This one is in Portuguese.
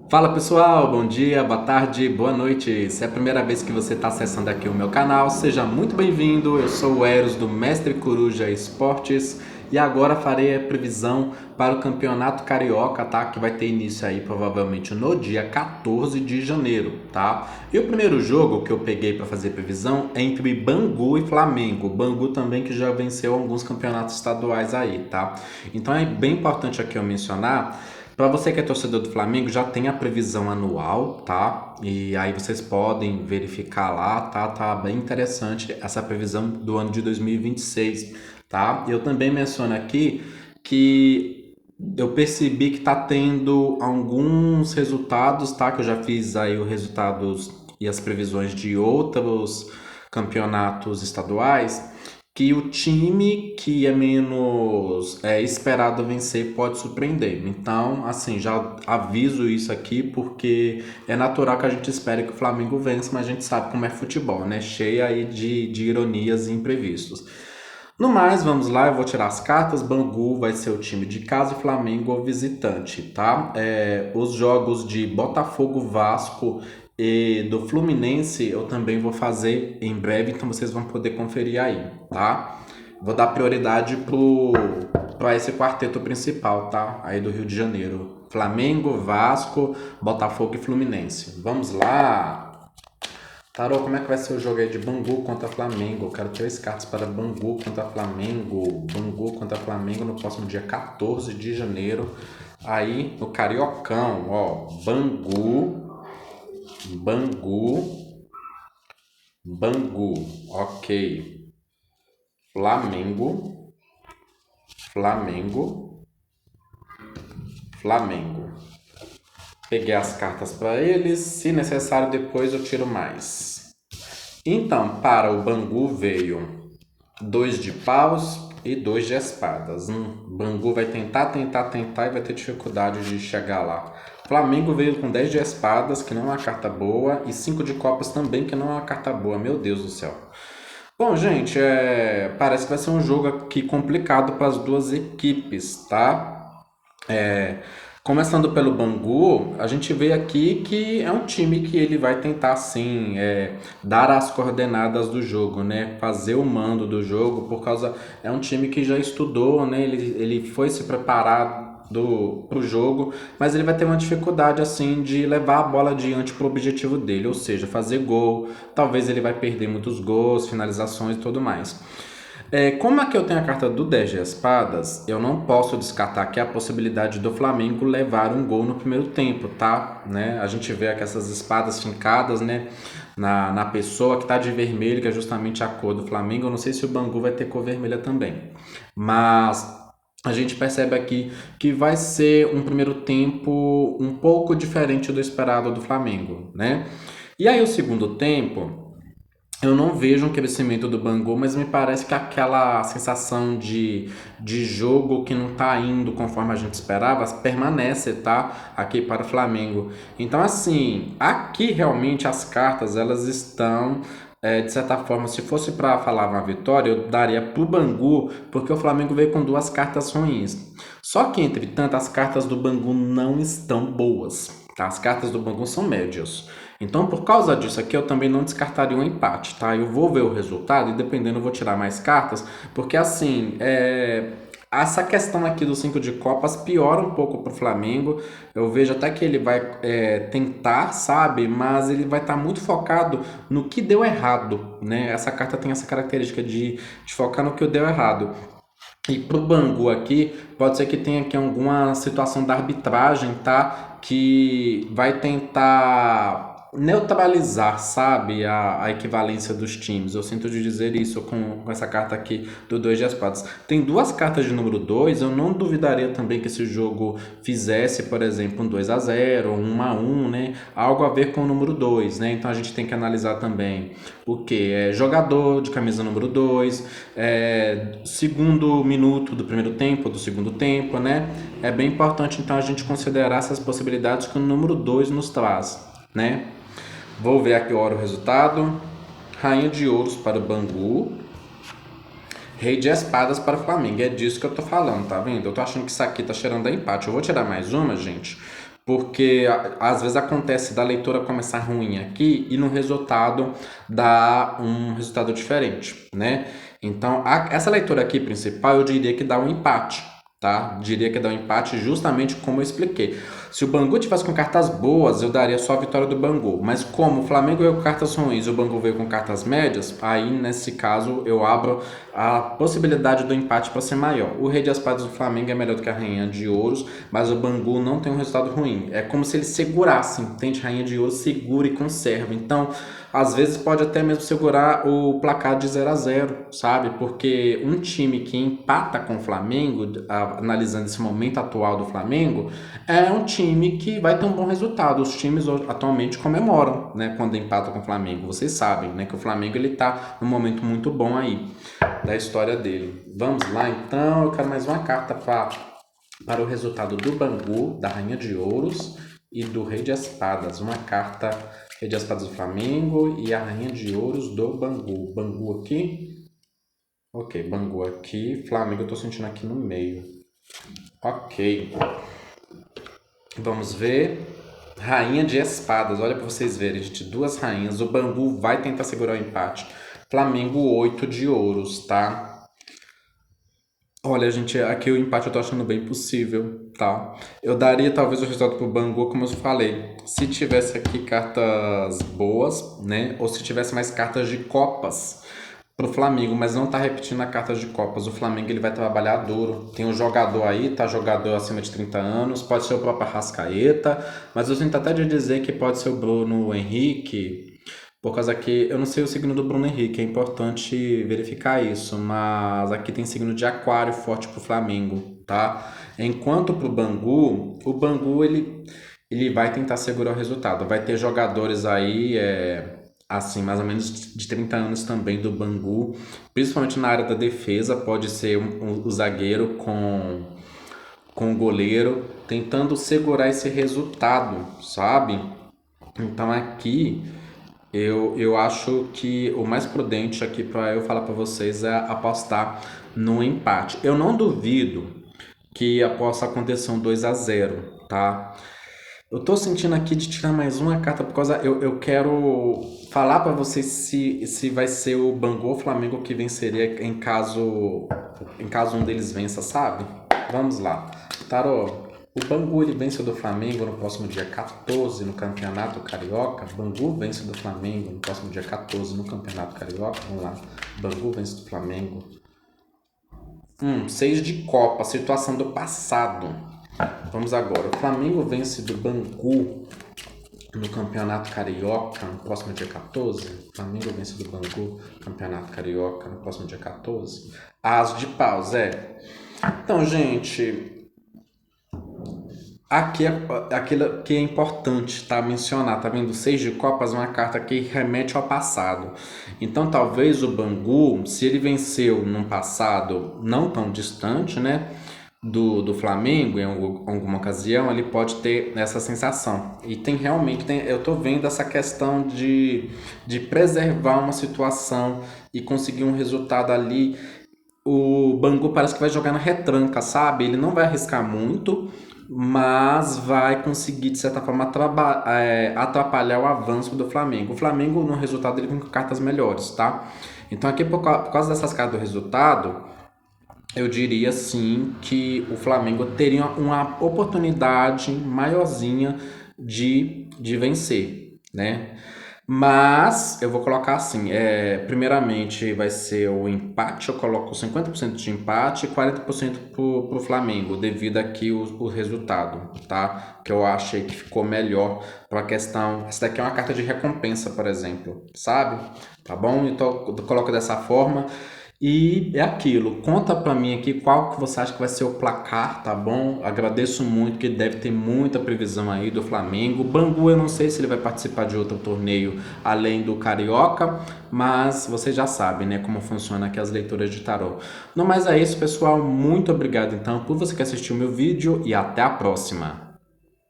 Fala pessoal, bom dia, boa tarde, boa noite. Se é a primeira vez que você está acessando aqui o meu canal, seja muito bem-vindo. Eu sou o Eros do Mestre Coruja Esportes e agora farei a previsão para o Campeonato Carioca, tá? Que vai ter início aí provavelmente no dia 14 de janeiro, tá? E o primeiro jogo que eu peguei para fazer previsão é entre Bangu e Flamengo. Bangu também que já venceu alguns campeonatos estaduais aí, tá? Então é bem importante aqui eu mencionar. Para você que é torcedor do Flamengo, já tem a previsão anual, tá? E aí vocês podem verificar lá, tá? Tá bem interessante essa previsão do ano de 2026, tá? Eu também menciono aqui que eu percebi que tá tendo alguns resultados, tá? Que eu já fiz aí os resultados e as previsões de outros campeonatos estaduais que o time que é menos esperado vencer pode surpreender. Então, assim, já aviso isso aqui porque é natural que a gente espere que o Flamengo vença, mas a gente sabe como é futebol, né? Cheia aí de ironias e imprevistos. No mais, vamos lá, eu vou tirar as cartas. Bangu vai ser o time de casa e Flamengo o visitante, tá? Os jogos de Botafogo, Vasco e do Fluminense eu também vou fazer em breve, então vocês vão poder conferir aí, tá? Vou dar prioridade para esse quarteto principal, tá? Aí do Rio de Janeiro. Flamengo, Vasco, Botafogo e Fluminense. Vamos lá! Tarô, como é que vai ser o jogo aí de Bangu contra Flamengo? Eu quero 3 cartas para Bangu contra Flamengo. Bangu contra Flamengo no próximo dia 14 de janeiro. Aí no Cariocão, ó. Bangu, Bangu, Bangu. Ok. Flamengo, Flamengo, Flamengo. Peguei as cartas para eles. Se necessário, depois eu tiro mais. Então, para o Bangu veio 2 de paus e 2 de espadas. Bangu vai tentar e vai ter dificuldade de chegar lá. Flamengo veio com 10 de espadas, que não é uma carta boa, e 5 de copas também, que não é uma carta boa. Meu Deus do céu. Bom, gente, parece que vai ser um jogo aqui complicado para as duas equipes, tá? É, Começando pelo Bangu, a gente vê aqui que é um time que ele vai tentar, sim, dar as coordenadas do jogo, né? Fazer o mando do jogo, por causa... É um time que já estudou, né? Ele foi se preparar pro jogo, mas ele vai ter uma dificuldade, assim, de levar a bola adiante pro objetivo dele, ou seja, fazer gol. Talvez ele vai perder muitos gols, finalizações e tudo mais. Como aqui eu tenho a carta do 10 de espadas, eu não posso descartar aqui a possibilidade do Flamengo levar um gol no primeiro tempo, tá? Né? A gente vê aqui essas espadas fincadas, né? Na pessoa que tá de vermelho, que é justamente a cor do Flamengo. Eu não sei se o Bangu vai ter cor vermelha também. Mas a gente percebe aqui que vai ser um primeiro tempo um pouco diferente do esperado do Flamengo, né? E aí o segundo tempo... Eu não vejo um crescimento do Bangu, mas me parece que aquela sensação de jogo que não tá indo conforme a gente esperava permanece, tá? Aqui para o Flamengo. Então, assim, aqui realmente as cartas elas estão, de certa forma, se fosse para falar uma vitória, eu daria pro Bangu, porque o Flamengo veio com 2 cartas ruins. Só que, entretanto, as cartas do Bangu não estão boas, tá? As cartas do Bangu são médias. Então, por causa disso aqui, eu também não descartaria um empate, tá? Eu vou ver o resultado e dependendo eu vou tirar mais cartas, porque assim, essa questão aqui do 5 de copas piora um pouco pro Flamengo. Eu vejo até que ele vai tentar, sabe? Mas ele vai estar muito focado no que deu errado, né? Essa carta tem essa característica de focar no que deu errado. E pro Bangu aqui, pode ser que tenha aqui alguma situação da arbitragem, tá? Que vai tentar neutralizar, sabe, a equivalência dos times. Eu sinto de dizer isso com essa carta aqui do 2 de espadas. Tem 2 cartas de número 2. Eu não duvidaria também que esse jogo fizesse, por exemplo, um 2-0, um 1-1, né? Algo a ver com o número 2, né? Então a gente tem que analisar também o que é jogador de camisa número 2, segundo minuto do primeiro tempo, do segundo tempo, né? É bem importante então a gente considerar essas possibilidades que o número 2 nos traz, né? Vou ver aqui agora o resultado. Rainha de ouros para o Bangu, rei de espadas para o Flamengo. É disso que eu tô falando, tá vendo? Eu tô achando que isso aqui tá cheirando a empate. Eu vou tirar mais uma, gente, porque às vezes acontece da leitura começar ruim aqui e no resultado dá um resultado diferente, né? Então, essa leitura aqui principal eu diria que dá um empate, tá? Diria que dá um empate justamente como eu expliquei. Se o Bangu tivesse com cartas boas, eu daria só a vitória do Bangu. Mas como o Flamengo veio com cartas ruins e o Bangu veio com cartas médias, aí nesse caso eu abro a possibilidade do empate para ser maior. O Rei de Espadas do Flamengo é melhor do que a Rainha de Ouros, mas o Bangu não tem um resultado ruim. É como se ele segurasse, entende? Rainha de Ouros segura e conserva. Então, às vezes pode até mesmo segurar o placar de 0-0, sabe? Porque um time que empata com o Flamengo, analisando esse momento atual do Flamengo, é um time que vai ter um bom resultado. Os times atualmente comemoram, né, quando empatam com o Flamengo. Vocês sabem, né, que o Flamengo ele tá num momento muito bom aí da história dele. Vamos lá, então. Eu quero mais uma carta para o resultado do Bangu, da Rainha de Ouros e do Rei de Espadas. Uma carta Rei de Espadas do Flamengo e a Rainha de Ouros do Bangu. Bangu aqui. Ok, Bangu aqui. Flamengo eu tô sentindo aqui no meio. Ok. Vamos ver. Rainha de Espadas. Olha para vocês verem, gente. Duas rainhas. O Bangu vai tentar segurar o empate. Flamengo 8 de ouros, tá? Olha, gente, aqui o empate eu tô achando bem possível, tá? Eu daria talvez o resultado pro Bangu, como eu falei. Se tivesse aqui cartas boas, né? Ou se tivesse mais cartas de copas pro Flamengo, mas não tá repetindo a carta de copas. O Flamengo ele vai trabalhar duro. Tem um jogador aí, tá? Jogador acima de 30 anos, pode ser o próprio Arrascaeta, mas eu sinto até de dizer que pode ser o Bruno Henrique, por causa que eu não sei o signo do Bruno Henrique, é importante verificar isso, mas aqui tem signo de Aquário forte pro Flamengo, tá? Enquanto pro Bangu, o Bangu ele vai tentar segurar o resultado. Vai ter jogadores aí, assim, mais ou menos de 30 anos também do Bangu, principalmente na área da defesa, pode ser o zagueiro com o goleiro, tentando segurar esse resultado, sabe? Então aqui eu acho que o mais prudente aqui para eu falar para vocês é apostar no empate. Eu não duvido que possa acontecer um 2-0, tá? Eu tô sentindo aqui de tirar mais uma carta por causa. Eu quero falar para vocês se vai ser o Bangu ou o Flamengo que venceria em caso um deles vença, sabe? Vamos lá. Tarô, o Bangu ele vence do Flamengo no próximo dia 14 no Campeonato Carioca. Bangu vence do Flamengo no próximo dia 14 no Campeonato Carioca. Vamos lá. Bangu vence do Flamengo. 6 de Copa, situação do passado. Vamos agora. O Flamengo vence do Bangu no Campeonato Carioca no próximo dia 14. O Flamengo vence do Bangu no Campeonato Carioca no próximo dia 14. As de paus, Então, gente, aqui é aquilo que é importante, tá? Mencionar, tá vendo? 6 de copas é uma carta que remete ao passado. Então, talvez o Bangu, se ele venceu num passado não tão distante, né? Do Flamengo, em alguma ocasião, ele pode ter essa sensação. E tem realmente, eu tô vendo essa questão de preservar uma situação e conseguir um resultado ali. O Bangu parece que vai jogar na retranca, sabe? Ele não vai arriscar muito, mas vai conseguir, de certa forma, atrapalhar o avanço do Flamengo. O Flamengo, no resultado, ele vem com cartas melhores, tá? Então, aqui, por causa dessas cartas do resultado, eu diria sim que o Flamengo teria uma oportunidade maiorzinha de vencer, né? Mas eu vou colocar assim, primeiramente vai ser o empate, eu coloco 50% de empate e 40% pro Flamengo, devido aqui o resultado, tá? Que eu achei que ficou melhor para a questão. Essa daqui é uma carta de recompensa, por exemplo, sabe? Tá bom? Então eu coloco dessa forma. E é aquilo, conta pra mim aqui qual que você acha que vai ser o placar, tá bom? Agradeço muito, que deve ter muita previsão aí do Flamengo. O Bangu eu não sei se ele vai participar de outro torneio além do Carioca, mas vocês já sabem, né, como funciona aqui as leituras de tarô. No mais é isso, pessoal, muito obrigado então por você que assistiu o meu vídeo e até a próxima.